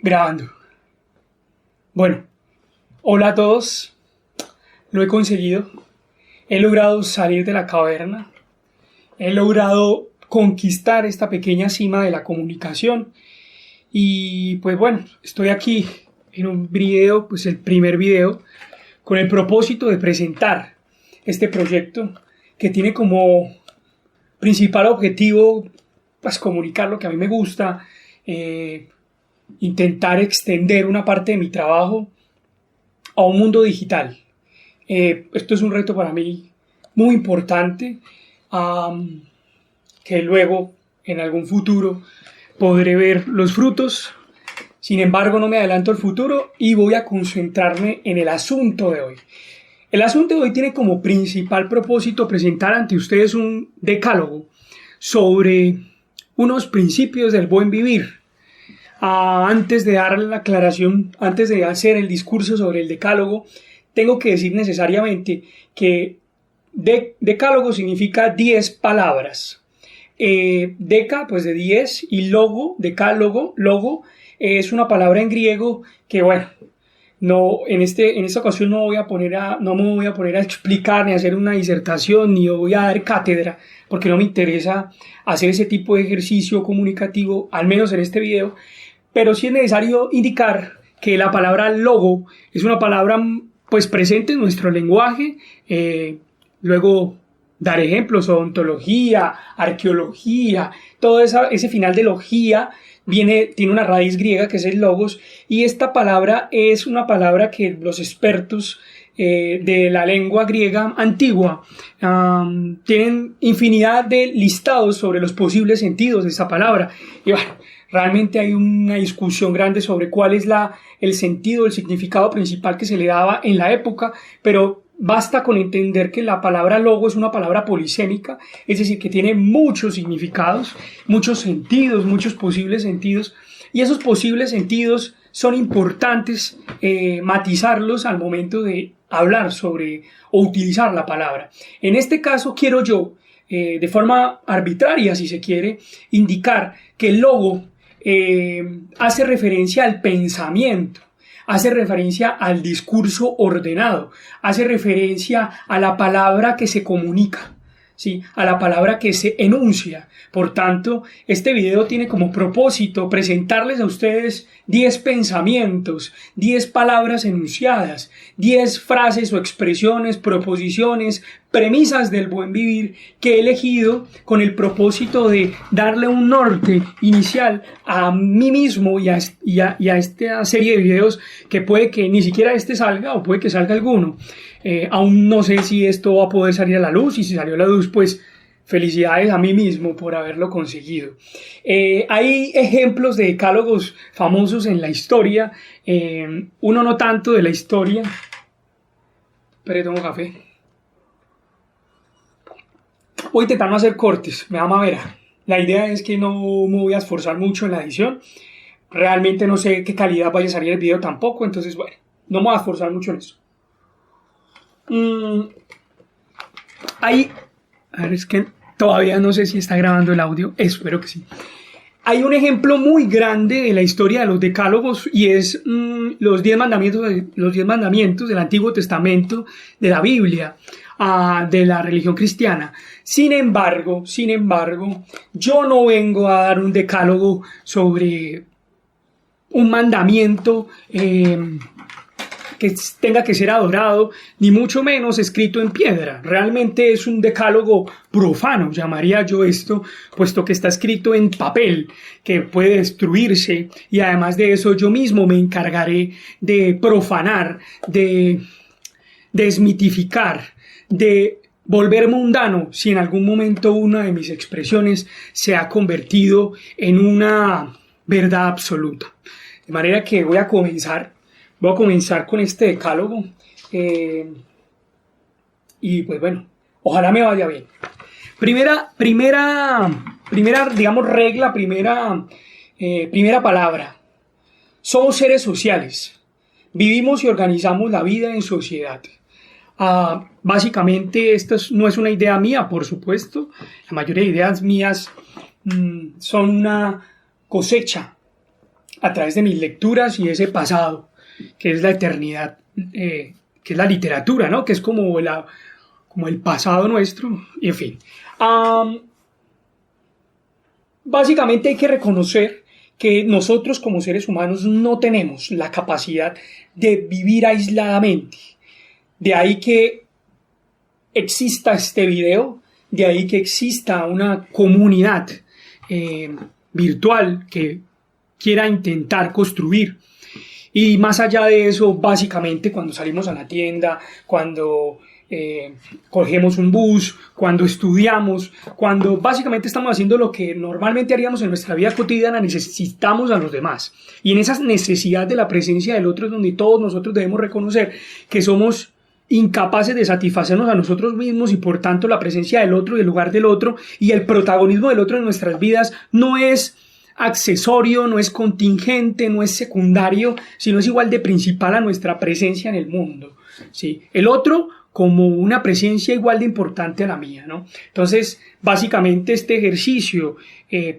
Grabando. Bueno, hola a todos. Lo he conseguido. He logrado salir de la caverna. He logrado conquistar esta pequeña cima de la comunicación. Y pues bueno, estoy aquí en un video, pues el primer video, con el propósito de presentar este proyecto que tiene como principal objetivo pues comunicar lo que a mí me gusta, intentar extender una parte de mi trabajo a un mundo digital. Esto es un reto para mí muy importante, que luego en algún futuro podré ver los frutos. Sin embargo, no me adelanto al futuro y voy a concentrarme en el asunto de hoy. El asunto de hoy tiene como principal propósito presentar ante ustedes un decálogo sobre unos principios del buen vivir. Antes de dar la aclaración, antes de hacer el discurso sobre el decálogo, tengo que decir necesariamente que decálogo significa 10 palabras. Deca, pues de 10, y logo, decálogo, logo, es una palabra en griego que, bueno, no, en esta ocasión no me voy a poner a explicar ni a hacer una disertación ni voy a dar cátedra porque no me interesa hacer ese tipo de ejercicio comunicativo, al menos en este video, pero sí es necesario indicar que la palabra logo es una palabra pues presente en nuestro lenguaje. Luego dar ejemplos: odontología, arqueología, todo ese final de logía tiene una raíz griega que es el logos, y esta palabra es una palabra que los expertos de la lengua griega antigua tienen infinidad de listados sobre los posibles sentidos de esa palabra. Y bueno, realmente hay una discusión grande sobre cuál es el sentido, el significado principal que se le daba en la época, pero basta con entender que la palabra logo es una palabra polisémica, es decir, que tiene muchos significados, muchos sentidos, muchos posibles sentidos, y esos posibles sentidos son importantes matizarlos al momento de hablar sobre o utilizar la palabra. En este caso quiero yo, de forma arbitraria si se quiere, indicar que el logo hace referencia al pensamiento, hace referencia al discurso ordenado, hace referencia a la palabra que se comunica, ¿sí? A la palabra que se enuncia. Por tanto, este video tiene como propósito presentarles a ustedes 10 pensamientos, 10 palabras enunciadas, 10 frases o expresiones, proposiciones, premisas del buen vivir que he elegido con el propósito de darle un norte inicial a mí mismo y a esta serie de videos, que puede que ni siquiera este salga o puede que salga alguno. Aún no sé si esto va a poder salir a la luz, y si salió a la luz, pues felicidades a mí mismo por haberlo conseguido. Hay ejemplos de decálogos famosos en la historia, uno no tanto de la historia. Pero tomo café. Voy a intentar no hacer cortes, me da mamera. La idea es que no me voy a esforzar mucho en la edición. Realmente no sé qué calidad vaya a salir el video tampoco, entonces bueno, no me voy a esforzar mucho en eso. A ver, es que todavía no sé si está grabando el audio, espero que sí. Hay un ejemplo muy grande de la historia de los decálogos y es los 10 mandamientos del Antiguo Testamento de la Biblia, de la religión cristiana. Sin embargo, yo no vengo a dar un decálogo sobre un mandamiento que tenga que ser adorado, ni mucho menos escrito en piedra. Realmente es un decálogo profano, llamaría yo esto, puesto que está escrito en papel, que puede destruirse, y además de eso yo mismo me encargaré de profanar, de desmitificar, de volver mundano si en algún momento una de mis expresiones se ha convertido en una verdad absoluta. De manera que voy a comenzar con este decálogo, y pues bueno, ojalá me vaya bien. Primera digamos regla, primera palabra: somos seres sociales, vivimos y organizamos la vida en sociedad. Básicamente esto no es una idea mía, por supuesto. La mayoría de ideas mías son una cosecha a través de mis lecturas y ese pasado, que es la eternidad, que es la literatura, ¿no? Que es como el pasado nuestro, y en fin. Básicamente hay que reconocer que nosotros como seres humanos no tenemos la capacidad de vivir aisladamente. De ahí que exista este video, de ahí que exista una comunidad virtual que quiera intentar construir. Y más allá de eso, básicamente cuando salimos a la tienda, cuando cogemos un bus, cuando estudiamos, cuando básicamente estamos haciendo lo que normalmente haríamos en nuestra vida cotidiana, necesitamos a los demás. Y en esa necesidad de la presencia del otro es donde todos nosotros debemos reconocer que somos incapaces de satisfacernos a nosotros mismos, y por tanto la presencia del otro y el lugar del otro y el protagonismo del otro en nuestras vidas no es accesorio, no es contingente, no es secundario, sino es igual de principal a nuestra presencia en el mundo, ¿sí? El otro como una presencia igual de importante a la mía, ¿no? Entonces, básicamente este ejercicio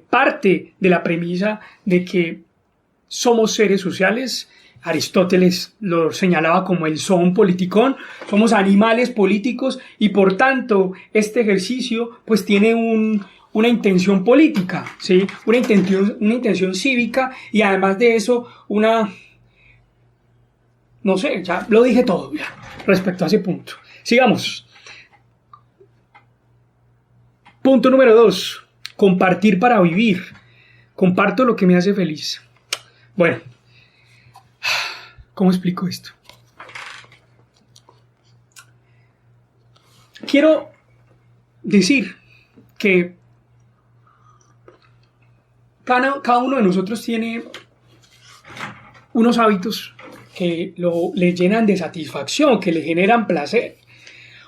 parte de la premisa de que somos seres sociales. Aristóteles lo señalaba como el zoon politikon, somos animales políticos, y por tanto este ejercicio pues tiene una intención política, ¿sí? Una intención cívica, y además de eso no sé, ya lo dije todo ya, respecto a ese punto. Sigamos. Punto número 2. Compartir para vivir. Comparto lo que me hace feliz. Bueno, ¿cómo explico esto? Quiero decir que cada uno de nosotros tiene unos hábitos que le llenan de satisfacción, que le generan placer.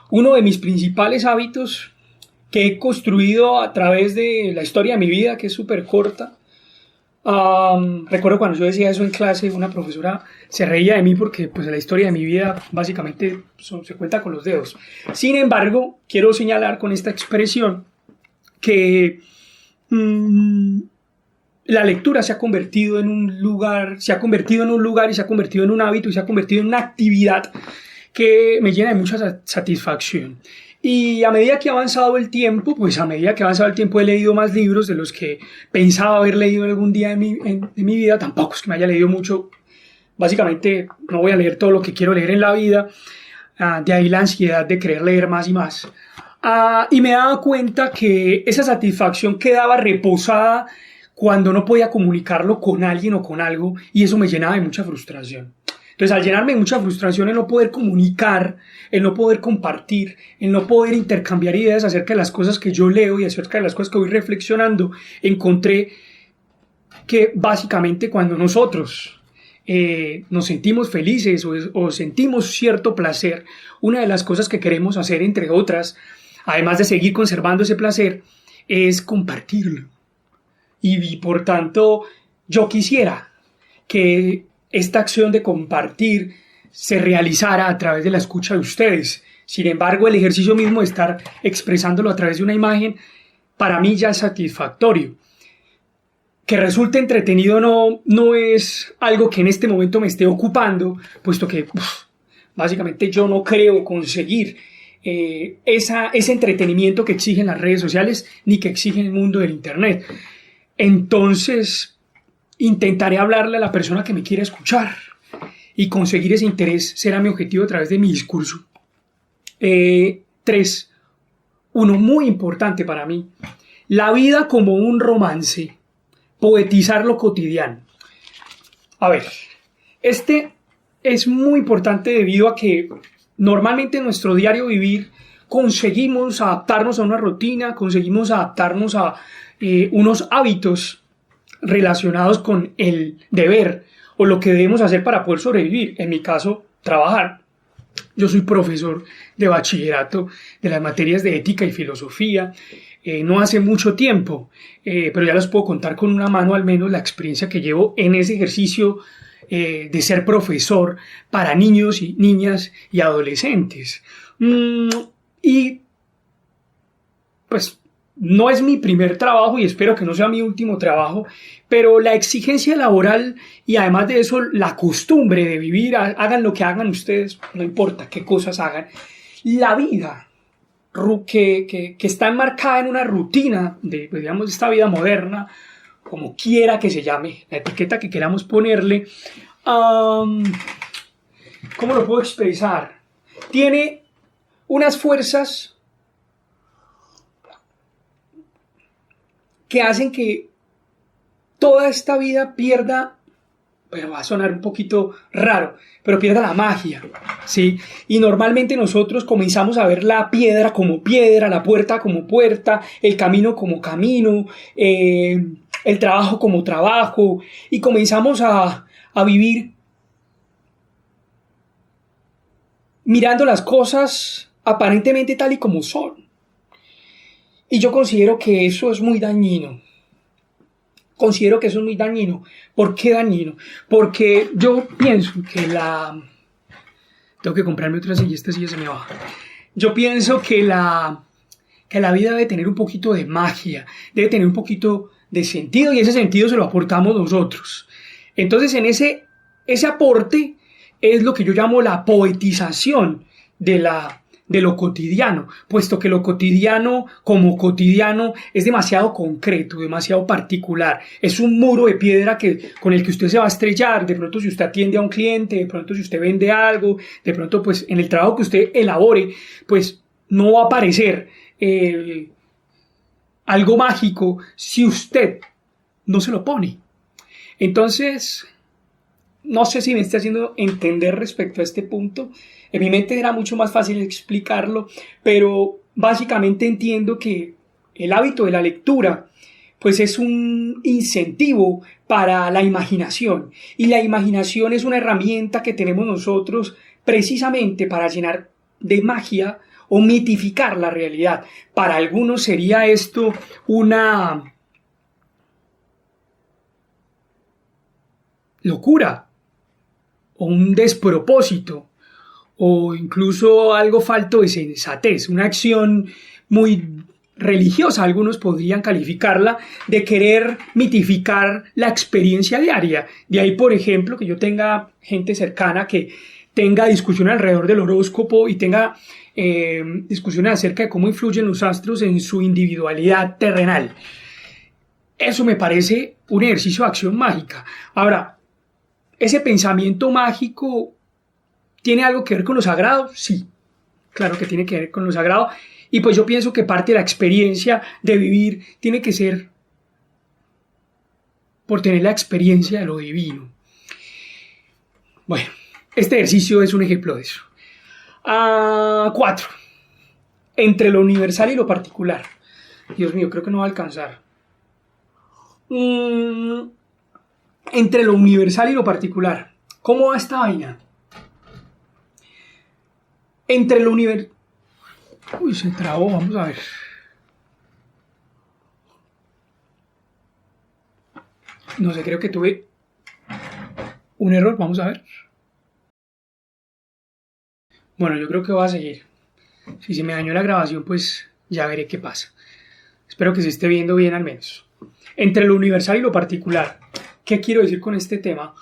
Uno de mis principales hábitos que he construido a través de la historia de mi vida, que es súper corta. Recuerdo cuando yo decía eso en clase, una profesora se reía de mí porque pues la historia de mi vida básicamente se cuenta con los dedos. Sin embargo, quiero señalar con esta expresión que la lectura se ha convertido en un lugar y se ha convertido en un hábito y se ha convertido en una actividad que me llena de mucha satisfacción. Y a medida que ha avanzado el tiempo, he leído más libros de los que pensaba haber leído algún día de mi vida. Tampoco es que me haya leído mucho. Básicamente no voy a leer todo lo que quiero leer en la vida. De ahí la ansiedad de querer leer más y más. Y me daba cuenta que esa satisfacción quedaba reposada cuando no podía comunicarlo con alguien o con algo, y eso me llenaba de mucha frustración. Entonces, al llenarme de mucha frustración, el no poder comunicar, el no poder compartir, el no poder intercambiar ideas acerca de las cosas que yo leo y acerca de las cosas que voy reflexionando, encontré que básicamente cuando nosotros nos sentimos felices o sentimos cierto placer, una de las cosas que queremos hacer, entre otras, además de seguir conservando ese placer, es compartirlo. Y por tanto, yo quisiera que esta acción de compartir se realizara a través de la escucha de ustedes. Sin embargo, el ejercicio mismo de estar expresándolo a través de una imagen, para mí ya es satisfactorio. Que resulte entretenido no es algo que en este momento me esté ocupando, puesto que básicamente yo no creo conseguir ese entretenimiento que exigen las redes sociales ni que exige el mundo del Internet. Entonces, intentaré hablarle a la persona que me quiera escuchar y conseguir ese interés será mi objetivo a través de mi discurso. 3. Uno muy importante para mí. La vida como un romance. Poetizar lo cotidiano. A ver, este es muy importante debido a que normalmente en nuestro diario vivir conseguimos adaptarnos a una rutina, conseguimos adaptarnos a unos hábitos relacionados con el deber o lo que debemos hacer para poder sobrevivir. En mi caso, trabajar. Yo soy profesor de bachillerato de las materias de ética y filosofía. No hace mucho tiempo, pero ya les puedo contar con una mano al menos la experiencia que llevo en ese ejercicio de ser profesor para niños y niñas y adolescentes. Y pues no es mi primer trabajo y espero que no sea mi último trabajo, pero la exigencia laboral y además de eso la costumbre de vivir, hagan lo que hagan ustedes, no importa qué cosas hagan, la vida que está enmarcada en una rutina de, pues, digamos, esta vida moderna, como quiera que se llame, la etiqueta que queramos ponerle, ¿cómo lo puedo expresar? Tiene unas fuerzas que hacen que toda esta vida pierda, pero va a sonar un poquito raro, pero pierda la magia, ¿sí? Y normalmente nosotros comenzamos a ver la piedra como piedra, la puerta como puerta, el camino como camino, el trabajo como trabajo, y comenzamos a vivir mirando las cosas aparentemente tal y como son. Y yo considero que eso es muy dañino. ¿Por qué dañino? Porque yo pienso que tengo que comprarme otra silla, esta silla se me va. Yo pienso que la vida debe tener un poquito de magia, debe tener un poquito de sentido, y ese sentido se lo aportamos nosotros. Entonces, en ese aporte es lo que yo llamo la poetización de lo cotidiano, puesto que lo cotidiano como cotidiano es demasiado concreto, demasiado particular, es un muro de piedra con el que usted se va a estrellar, de pronto si usted atiende a un cliente, de pronto si usted vende algo, de pronto pues en el trabajo que usted elabore, pues no va a aparecer algo mágico si usted no se lo pone. Entonces, no sé si me está haciendo entender respecto a este punto. En mi mente era mucho más fácil explicarlo, pero básicamente entiendo que el hábito de la lectura pues es un incentivo para la imaginación, y la imaginación es una herramienta que tenemos nosotros precisamente para llenar de magia o mitificar la realidad. Para algunos sería esto una locura o un despropósito, o incluso algo falto de sensatez, una acción muy religiosa, algunos podrían calificarla, de querer mitificar la experiencia diaria. De ahí, por ejemplo, que yo tenga gente cercana que tenga discusiones alrededor del horóscopo y tenga discusiones acerca de cómo influyen los astros en su individualidad terrenal. Eso me parece un ejercicio de acción mágica. Ahora, ¿ese pensamiento mágico tiene algo que ver con lo sagrado? Sí, claro que tiene que ver con lo sagrado. Y pues yo pienso que parte de la experiencia de vivir tiene que ser por tener la experiencia de lo divino. Bueno, este ejercicio es un ejemplo de eso. 4. Entre lo universal y lo particular. Dios mío, creo que no va a alcanzar. Entre lo universal y lo particular. ¿Cómo va esta vaina? Entre lo universal... Uy, se trabó, vamos a ver. No sé, creo que tuve un error, vamos a ver. Bueno, yo creo que va a seguir. Si se me dañó la grabación, pues ya veré qué pasa. Espero que se esté viendo bien al menos. Entre lo universal y lo particular. ¿Qué quiero decir con este tema?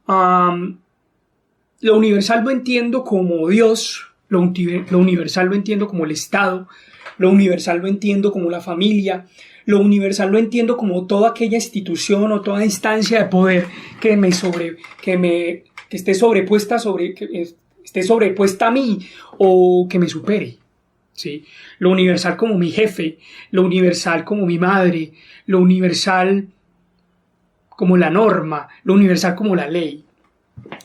Lo universal lo entiendo como Dios, lo universal lo entiendo como el Estado, lo universal lo entiendo como la familia, lo universal lo entiendo como toda aquella institución o toda instancia de poder que esté sobrepuesta a mí o que me supere. ¿Sí? Lo universal como mi jefe, lo universal como mi madre, lo universal como la norma, lo universal como la ley.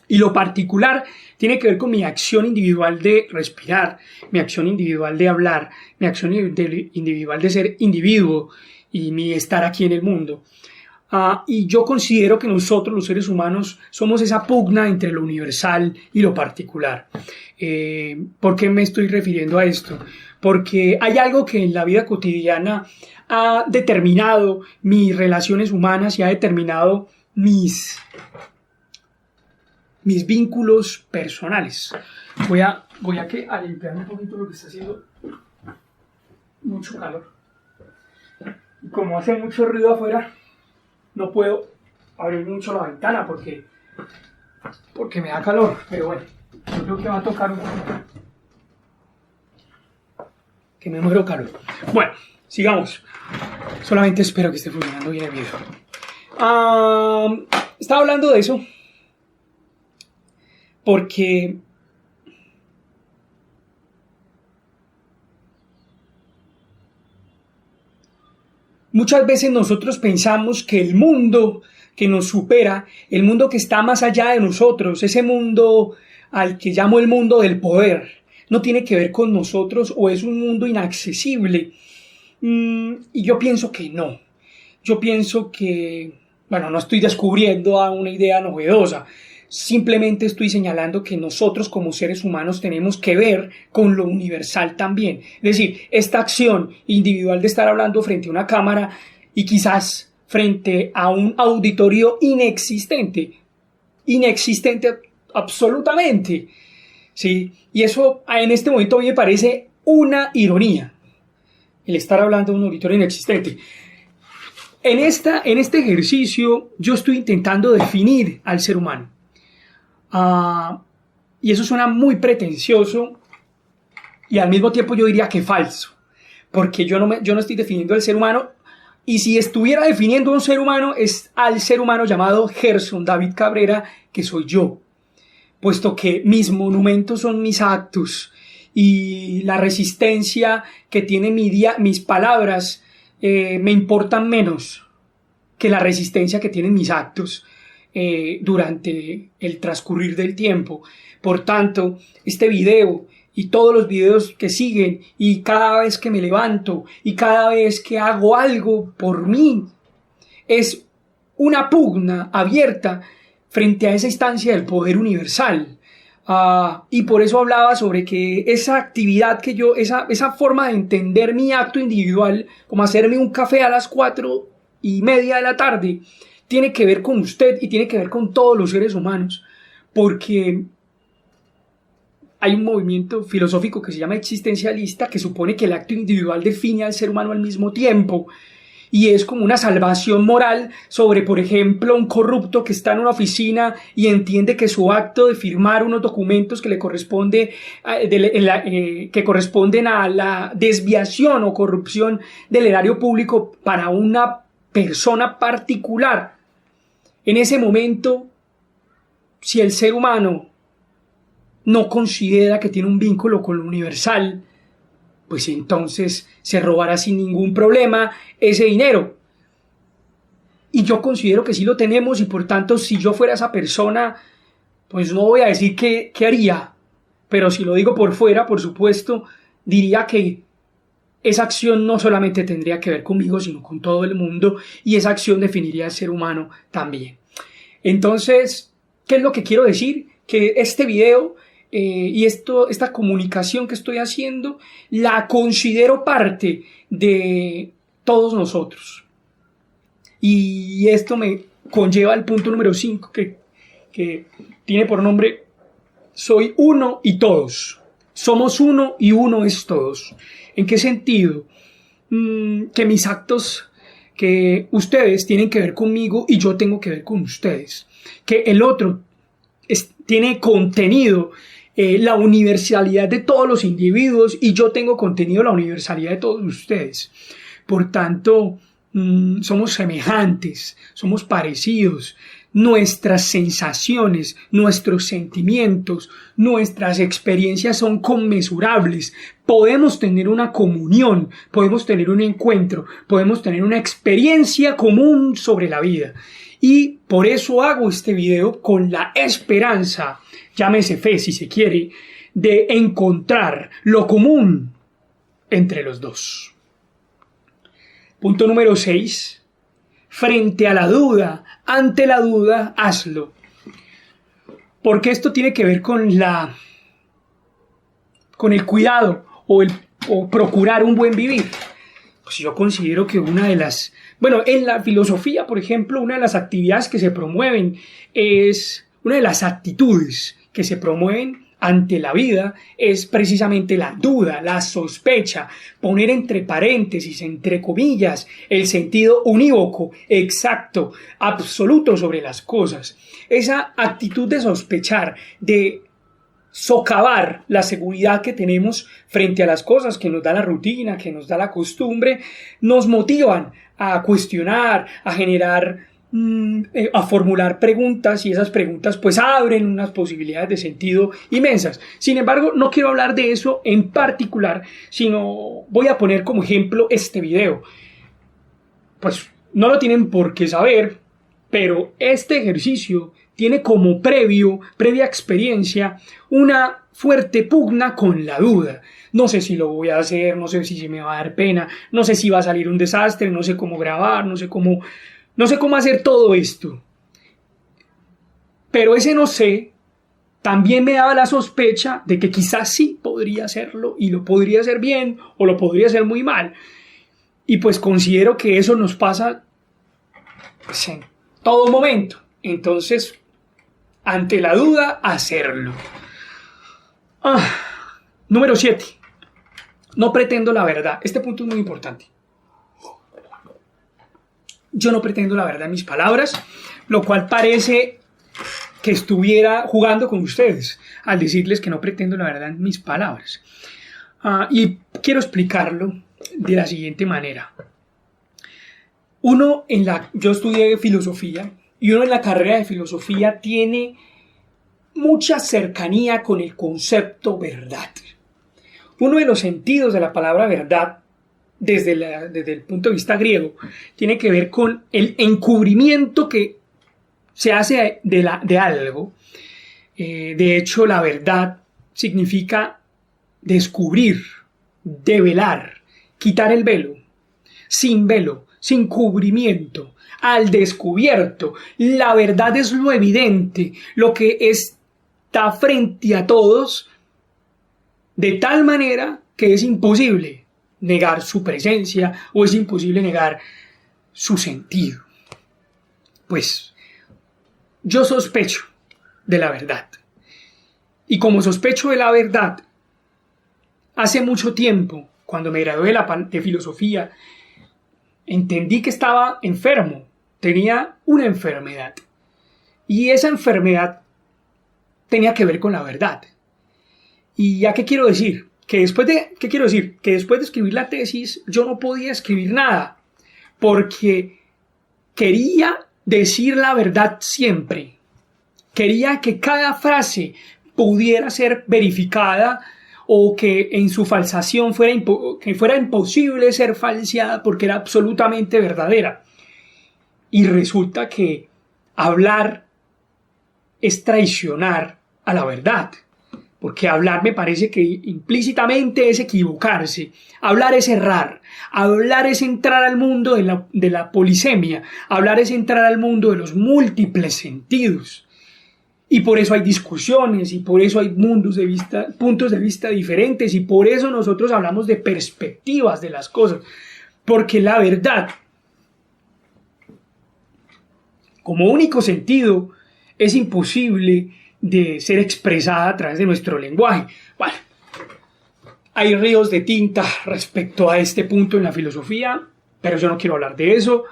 Y lo particular tiene que ver con mi acción individual de respirar, mi acción individual de hablar, mi acción individual de ser individuo y mi estar aquí en el mundo. Y yo considero que nosotros, los seres humanos, somos esa pugna entre lo universal y lo particular. ¿Por qué me estoy refiriendo a esto? Porque hay algo que en la vida cotidiana ha determinado mis relaciones humanas y ha determinado mis vínculos personales. Voy a limpiar un poquito lo que está haciendo mucho calor. como hace mucho ruido afuera, no puedo abrir mucho la ventana porque me da calor, pero bueno, yo creo que va a tocar un poquito. Que me muero calor. Bueno, sigamos. Solamente espero que esté funcionando bien el video. Estaba hablando de eso porque muchas veces nosotros pensamos que el mundo que nos supera, el mundo que está más allá de nosotros, ese mundo al que llamo el mundo del poder, no tiene que ver con nosotros o es un mundo inaccesible. Y yo pienso que no. Yo pienso que, bueno, no estoy descubriendo una idea novedosa. Simplemente estoy señalando que nosotros como seres humanos tenemos que ver con lo universal también. Es decir, esta acción individual de estar hablando frente a una cámara y quizás frente a un auditorio inexistente absolutamente, ¿sí? Y eso en este momento a mí me parece una ironía, el estar hablando de un auditorio inexistente. En este ejercicio yo estoy intentando definir al ser humano. Y eso suena muy pretencioso y al mismo tiempo yo diría que falso, porque yo no estoy definiendo al ser humano, y si estuviera definiendo un ser humano es al ser humano llamado Gerson David Cabrera, que soy yo, puesto que mis monumentos son mis actos y la resistencia que tiene mis palabras me importan menos que la resistencia que tienen mis actos durante el transcurrir del tiempo. Por tanto, este video y todos los videos que siguen, y cada vez que me levanto y cada vez que hago algo por mí, es una pugna abierta frente a esa instancia del poder universal. Y por eso hablaba sobre que esa actividad que yo, esa forma de entender mi acto individual, como hacerme un café a las 4:30 de la tarde, tiene que ver con usted y tiene que ver con todos los seres humanos, porque hay un movimiento filosófico que se llama existencialista, que supone que el acto individual define al ser humano al mismo tiempo, y es como una salvación moral sobre, por ejemplo, un corrupto que está en una oficina y entiende que su acto de firmar unos documentos que le corresponden a la desviación o corrupción del erario público para una persona particular. En ese momento, si el ser humano no considera que tiene un vínculo con lo universal, pues entonces se robará sin ningún problema ese dinero. Y yo considero que sí lo tenemos, y por tanto, si yo fuera esa persona, pues no voy a decir qué haría, pero si lo digo por fuera, por supuesto, diría que esa acción no solamente tendría que ver conmigo, sino con todo el mundo, y esa acción definiría al ser humano también. Entonces, ¿qué es lo que quiero decir? Que este video y esta comunicación que estoy haciendo la considero parte de todos nosotros. Y esto me conlleva al punto número 5 que tiene por nombre: soy uno y todos. Somos uno y uno es todos. ¿En qué sentido? Que mis actos, que ustedes tienen que ver conmigo y yo tengo que ver con ustedes. Que el otro tiene contenido la universalidad de todos los individuos y yo tengo contenido la universalidad de todos ustedes. Por tanto, somos semejantes, somos parecidos. Nuestras sensaciones, nuestros sentimientos, nuestras experiencias son conmensurables. Podemos tener una comunión, podemos tener un encuentro, podemos tener una experiencia común sobre la vida. Y por eso hago este video con la esperanza, llámese fe si se quiere, de encontrar lo común entre los dos. Punto número 6. Frente a la duda, ante la duda, hazlo. Porque esto tiene que ver con el cuidado o procurar un buen vivir. Pues yo considero que en la filosofía, por ejemplo, una de las actividades que se promueven una de las actitudes que se promueven ante la vida es precisamente la duda, la sospecha, poner entre paréntesis, entre comillas, el sentido unívoco, exacto, absoluto sobre las cosas. Esa actitud de sospechar, de socavar la seguridad que tenemos frente a las cosas que nos da la rutina, que nos da la costumbre, nos motivan a cuestionar, a generar, a formular preguntas, y esas preguntas pues abren unas posibilidades de sentido inmensas. Sin embargo, no quiero hablar de eso en particular, sino voy a poner como ejemplo este video. Pues no lo tienen por qué saber, pero este ejercicio tiene como previa experiencia, una fuerte pugna con la duda. No sé si lo voy a hacer, no sé si se me va a dar pena, no sé si va a salir un desastre, no sé cómo grabar, no sé cómo hacer todo esto. Pero ese no sé también me daba la sospecha de que quizás sí podría hacerlo, y lo podría hacer bien o lo podría hacer muy mal. Y pues considero que eso nos pasa pues, en todo momento. Entonces, ante la duda, hacerlo. Número 7. No pretendo la verdad. Este punto es muy importante. Yo no pretendo la verdad en mis palabras, lo cual parece que estuviera jugando con ustedes al decirles que no pretendo la verdad en mis palabras. Y quiero explicarlo de la siguiente manera. Yo estudié filosofía, y uno en la carrera de filosofía tiene mucha cercanía con el concepto verdad. Uno de los sentidos de la palabra verdad, desde el punto de vista griego, tiene que ver con el encubrimiento que se hace de algo. De hecho, la verdad significa descubrir, develar, quitar el velo, sin cubrimiento, al descubierto. La verdad es lo evidente, lo que está frente a todos, de tal manera que es imposible negar su presencia o es imposible negar su sentido. Pues yo sospecho de la verdad. Y como sospecho de la verdad, hace mucho tiempo, cuando me gradué de filosofía, entendí que estaba enfermo, tenía una enfermedad. Y esa enfermedad tenía que ver con la verdad. ¿Y a qué quiero decir? Que después de escribir la tesis, yo no podía escribir nada, porque quería decir la verdad siempre. Quería que cada frase pudiera ser verificada, o que en su falsación fuera imposible ser falseada porque era absolutamente verdadera. Y resulta que hablar es traicionar a la verdad, porque hablar me parece que implícitamente es equivocarse, hablar es errar, hablar es entrar al mundo de la polisemia, hablar es entrar al mundo de los múltiples sentidos. Y por eso hay discusiones, y por eso hay puntos de vista diferentes, y por eso nosotros hablamos de perspectivas de las cosas, porque la verdad, como único sentido, es imposible de ser expresada a través de nuestro lenguaje. Bueno, hay ríos de tinta respecto a este punto en la filosofía, pero yo no quiero hablar de eso.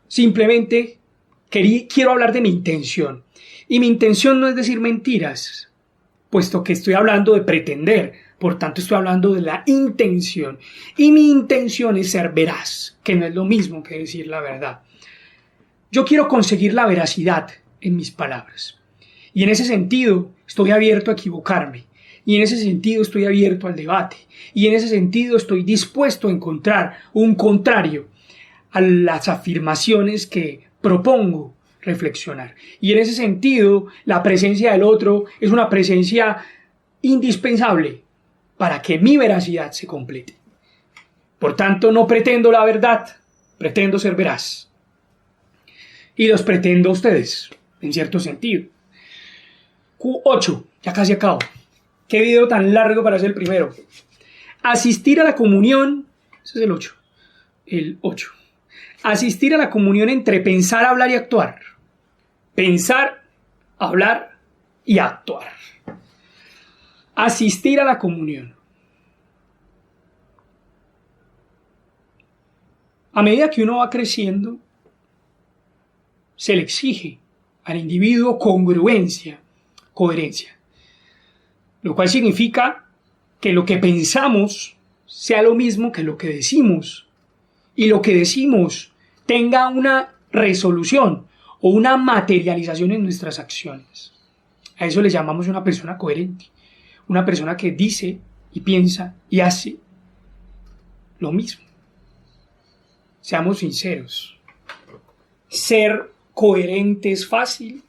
Simplemente quiero hablar de mi intención. Y mi intención no es decir mentiras, puesto que estoy hablando de pretender, por tanto estoy hablando de la intención. Y mi intención es ser veraz, que no es lo mismo que decir la verdad. Yo quiero conseguir la veracidad en mis palabras. Y en ese sentido estoy abierto a equivocarme. Y en ese sentido estoy abierto al debate. Y en ese sentido estoy dispuesto a encontrar un contrario a las afirmaciones que propongo reflexionar. Y en ese sentido, la presencia del otro es una presencia indispensable para que mi veracidad se complete. Por tanto, no pretendo la verdad, pretendo ser veraz. Y los pretendo a ustedes, en cierto sentido. 8, ya casi acabo. Qué video tan largo para ser el primero. Asistir a la comunión, ese es el 8. El 8. Asistir a la comunión entre pensar, hablar y actuar. Pensar, hablar y actuar. Asistir a la comunión. A medida que uno va creciendo, se le exige al individuo congruencia, coherencia, lo cual significa que lo que pensamos sea lo mismo que lo que decimos y lo que decimos tenga una resolución o una materialización en nuestras acciones. A eso le llamamos una persona coherente, una persona que dice y piensa y hace lo mismo. Seamos sinceros. Ser coherente es fácil.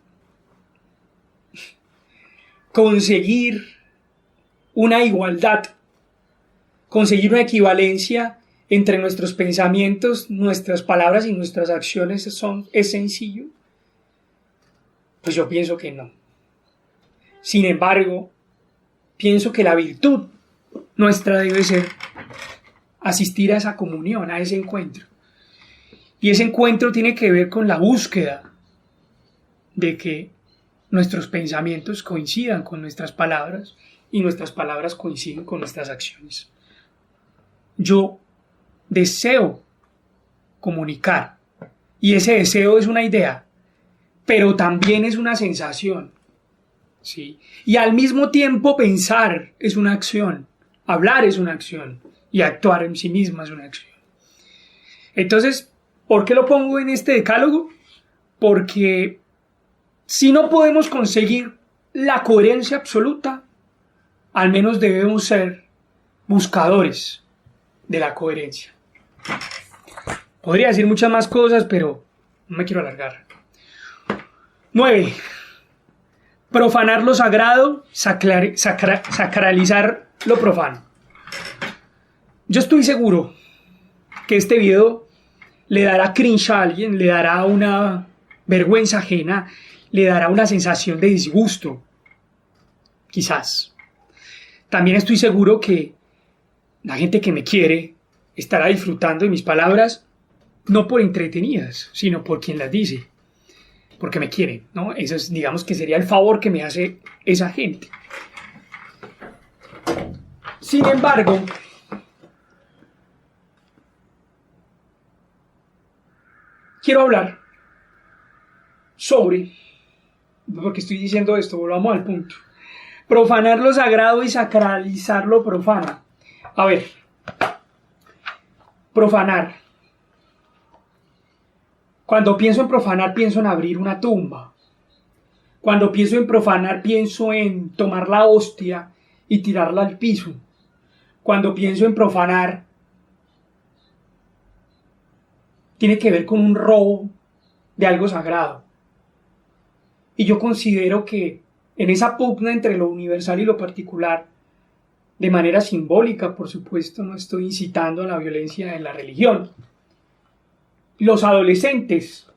Conseguir una igualdad, conseguir una equivalencia entre nuestros pensamientos, nuestras palabras y nuestras acciones es sencillo. Pues yo pienso que no. Sin embargo, pienso que la virtud nuestra debe ser asistir a esa comunión, a ese encuentro. Y ese encuentro tiene que ver con la búsqueda de que nuestros pensamientos coincidan con nuestras palabras y nuestras palabras coinciden con nuestras acciones. Yo deseo comunicar y ese deseo es una idea, pero también es una sensación, ¿sí? Y al mismo tiempo pensar es una acción, hablar es una acción y actuar en sí misma es una acción. Entonces, ¿por qué lo pongo en este decálogo? Porque si no podemos conseguir la coherencia absoluta, al menos debemos ser buscadores de la coherencia. Podría decir muchas más cosas, pero no me quiero alargar. 9. Profanar lo sagrado, sacralizar lo profano. Yo estoy seguro que este video le dará cringe a alguien, le dará una vergüenza ajena, le dará una sensación de disgusto, quizás. También estoy seguro que la gente que me quiere estará disfrutando de mis palabras, no por entretenidas, sino por quien las dice, porque me quieren, ¿no? Eso es, digamos que sería el favor que me hace esa gente. Sin embargo, quiero hablar sobre, porque estoy diciendo esto, volvamos al punto. Profanar lo sagrado y sacralizar lo profano. A ver, profanar. Cuando pienso en profanar, pienso en abrir una tumba. Cuando pienso en profanar, pienso en tomar la hostia y tirarla al piso. Cuando pienso en profanar, tiene que ver con un robo de algo sagrado. Y yo considero que en esa pugna entre lo universal y lo particular, de manera simbólica, por supuesto, no estoy incitando a la violencia en la religión. Los adolescentes,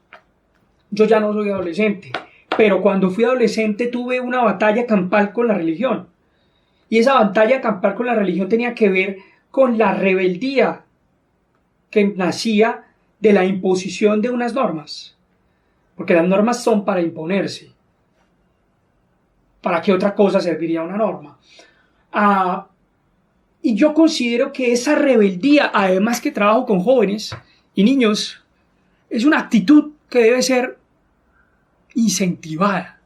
yo ya no soy adolescente, pero cuando fui adolescente tuve una batalla campal con la religión. Y esa batalla campal con la religión tenía que ver con la rebeldía que nacía de la imposición de unas normas. Porque las normas son para imponerse. ¿Para qué otra cosa serviría una norma? Y yo considero que esa rebeldía, además que trabajo con jóvenes y niños, es una actitud que debe ser incentivada,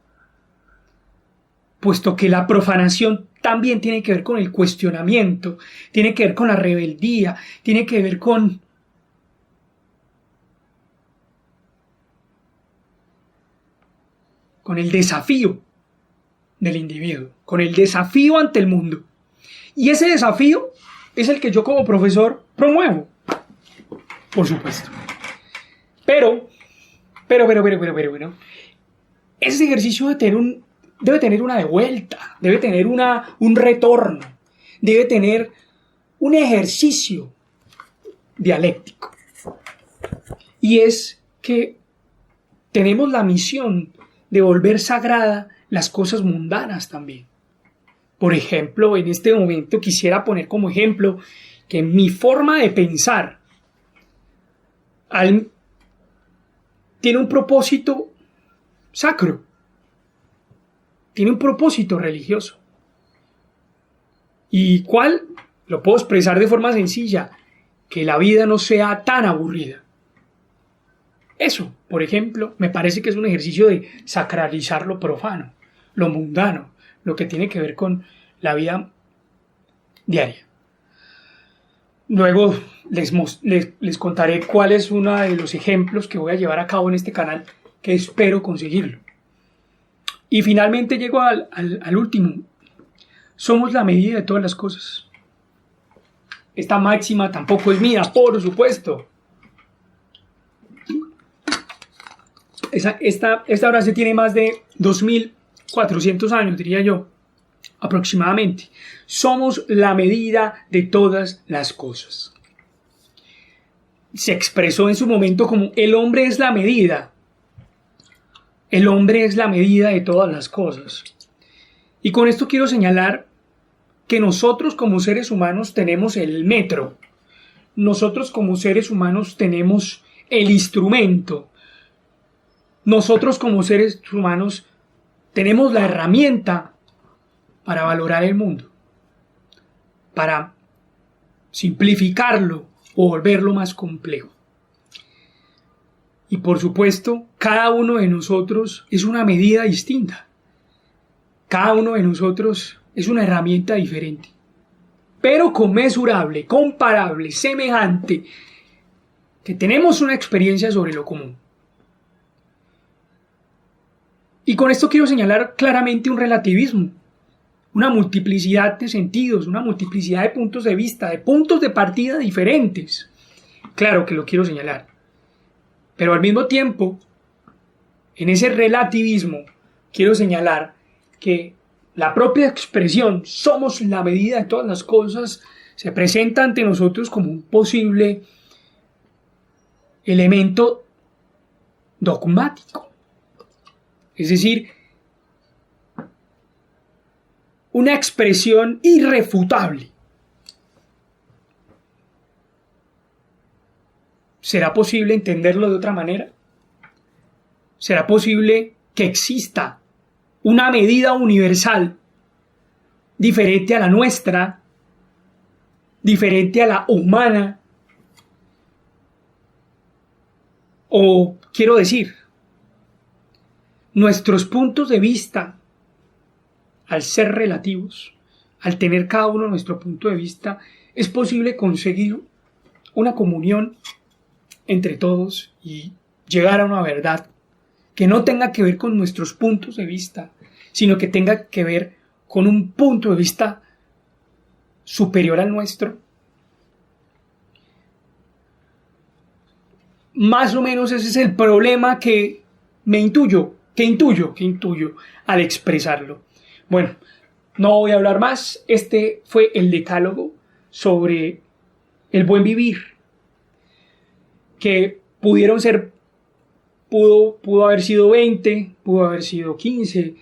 puesto que la profanación también tiene que ver con el cuestionamiento, tiene que ver con la rebeldía, tiene que ver con el desafío del individuo, con el desafío ante el mundo. Y ese desafío es el que yo como profesor promuevo, por supuesto. Pero, ese ejercicio debe tener una devuelta, debe tener un retorno, debe tener un ejercicio dialéctico. Y es que tenemos la misión de volver sagrada las cosas mundanas también. Por ejemplo, en este momento quisiera poner como ejemplo que mi forma de pensar tiene un propósito sacro, tiene un propósito religioso. ¿Y cuál? Lo puedo expresar de forma sencilla, que la vida no sea tan aburrida. Eso, por ejemplo, me parece que es un ejercicio de sacralizar lo profano, lo mundano, lo que tiene que ver con la vida diaria. Luego les contaré cuál es uno de los ejemplos que voy a llevar a cabo en este canal, que espero conseguirlo. Y finalmente llego al último. Somos la medida de todas las cosas. Esta máxima tampoco es mía, por supuesto. Esta frase tiene más de 2400 años, diría yo, aproximadamente. Somos la medida de todas las cosas. Se expresó en su momento como el hombre es la medida. El hombre es la medida de todas las cosas. Y con esto quiero señalar que nosotros como seres humanos tenemos el metro. Nosotros como seres humanos tenemos el instrumento. Nosotros como seres humanos tenemos la herramienta para valorar el mundo, para simplificarlo o volverlo más complejo. Y por supuesto, cada uno de nosotros es una medida distinta. Cada uno de nosotros es una herramienta diferente, pero conmensurable, comparable, semejante, que tenemos una experiencia sobre lo común. Y con esto quiero señalar claramente un relativismo, una multiplicidad de sentidos, una multiplicidad de puntos de vista, de puntos de partida diferentes. Claro que lo quiero señalar. Pero al mismo tiempo, en ese relativismo, quiero señalar que la propia expresión somos la medida de todas las cosas se presenta ante nosotros como un posible elemento dogmático. Es decir, una expresión irrefutable. ¿Será posible entenderlo de otra manera? ¿Será posible que exista una medida universal diferente a la nuestra, diferente a la humana? O quiero decir, nuestros puntos de vista, al ser relativos, al tener cada uno nuestro punto de vista, es posible conseguir una comunión entre todos y llegar a una verdad que no tenga que ver con nuestros puntos de vista, sino que tenga que ver con un punto de vista superior al nuestro. Más o menos ese es el problema que intuyo al expresarlo. Bueno, no voy a hablar más. Este fue el decálogo sobre el buen vivir, que pudo haber sido 20, pudo haber sido 15.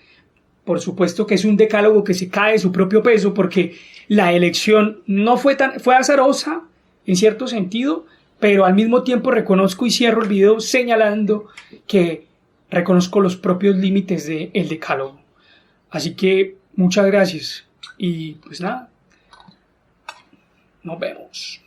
Por supuesto que es un decálogo que se cae de su propio peso porque la elección no fue azarosa en cierto sentido, pero al mismo tiempo reconozco y cierro el video señalando que reconozco los propios límites del decálogo. Así que muchas gracias y pues nada, nos vemos.